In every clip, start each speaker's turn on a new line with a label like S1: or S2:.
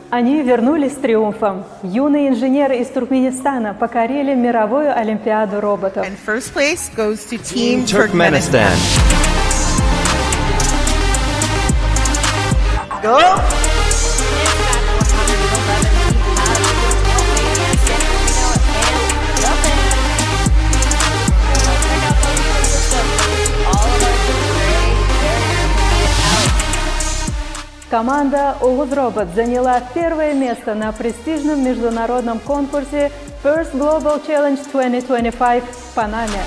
S1: Они вернулись с триумфом. Юные инженеры из Туркменистана покорили мировую олимпиаду роботов.
S2: And first place goes to Team
S3: Turkmenistan.
S2: Go!
S1: Команда Oğuz Robot заняла первое место на престижном международном конкурсе First Global Challenge 2025 в Панаме.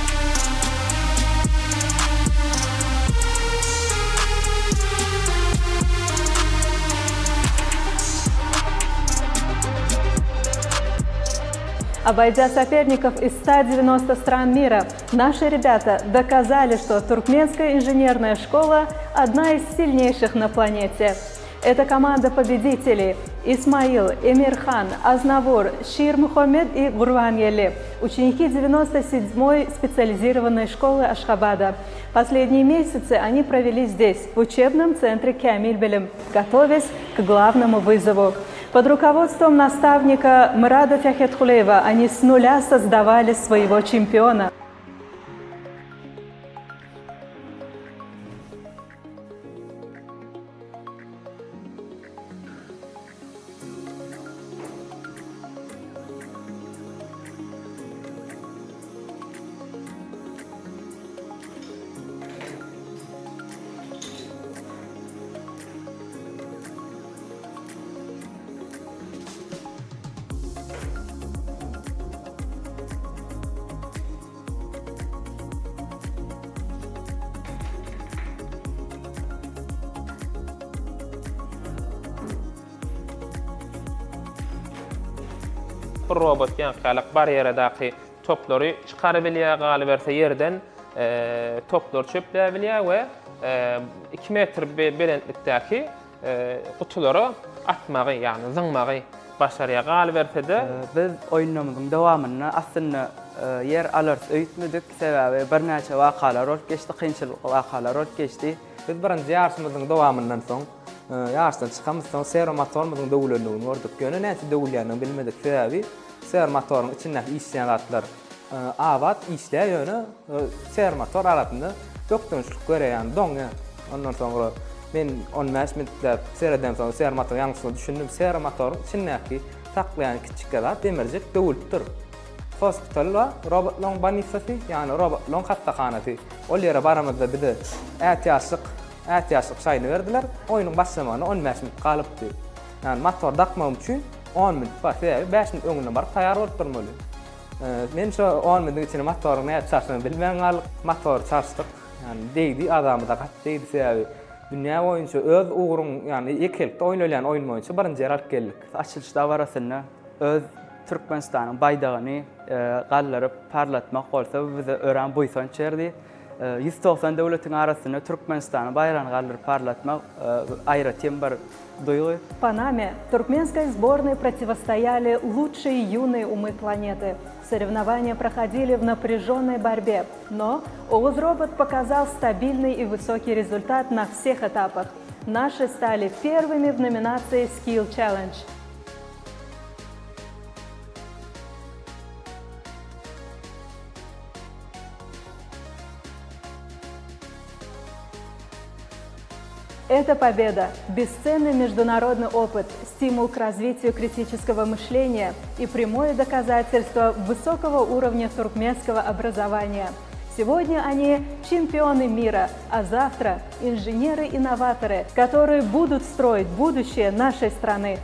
S1: Обойдя соперников из 190 стран мира, наши ребята доказали, что туркменская инженерная школа – одна из сильнейших на планете. Это команда победителей Исмаил, Эмирхан, Азнавур, Шир Мухаммед и Гурвангели, ученики 97-й специализированной школы Ашхабада. Последние месяцы они провели здесь, в учебном центре Камиль-Билим, готовясь к главному вызову. Под руководством наставника Мурада Фяхетхулеева они с нуля создавали своего чемпиона.
S4: Bu robot ýa-ni bar ýerdäki toplary çykaryp bilýär, galy berse ýerden toplar çöpläp bilýär we 2 metr belentlikdäki gutulary atmagy, ýani zyňmagy başarýar. Galy berse-de
S5: biz oýnamyzyň dowamyny aslynda yer alert öýtmedik, sebäbi bir näçe wakalar bolup geçdi, kynçylyk wakalar bolup geçdi.
S6: Biz birinji ýarşymyzyň dowamyndan soň ýarşdan çykamyzdan servo motorymyzyň döwlendigini gördük. Göne näçe döwülýärini bilmedik, sebäbi servo motoryň içindäki işleýän zatlar awat işleýär ýöne servo motor arasynda dökdünçlik görýän doňa. Ondan soňra men 15 minitläp seredem soň servo motor ýaňsyny düşündim. Servo motoryň içindäki taklaýan kiçik zat demirjek döwülip dur. Hospital we robotlaryň banifasy, ýani robotlaryň hastahanasy. Ol ýere baramyzda bize ätýaşlyk şaýny berdiler. Oýnyň başlamagyna 15 minit galypdy. Ýani motor dakmam üçin 10 minit bar, 5 minit öňüne baryp taýýar bolup durmaly. Men şu 10 minitiň içinde motoryň näçe çarşyny bilmän galyp, motor çarşdyk. Ýani deýdi, adamy da gat deýdi sebäbi dünýä boýunça öz uguryň, ýani ekelikde oýnalýan oýun boýunça birinji ýer alyp geldik.
S5: Açylışda barasynda öz Türkmenistanyň baýdagyny gallaryp parlatmak bolsa bize ören buýsan çerdi. 190 döwletiň arasynda Türkmenistanyň bayrağını gallaryp parlatmak aýra tembar duýgy.
S1: В Панаме туркменской сборной противостояли лучшие юные умы планеты. Соревнования проходили в напряженной борьбе, но Oğuz Robot показал стабильный и высокий результат на всех этапах. Наши стали первыми в номинации Skill Challenge. Эта победа – бесценный международный опыт, стимул к развитию критического мышления и прямое доказательство высокого уровня туркменского образования. Сегодня они чемпионы мира, а завтра – инженеры-инноваторы, которые будут строить будущее нашей страны.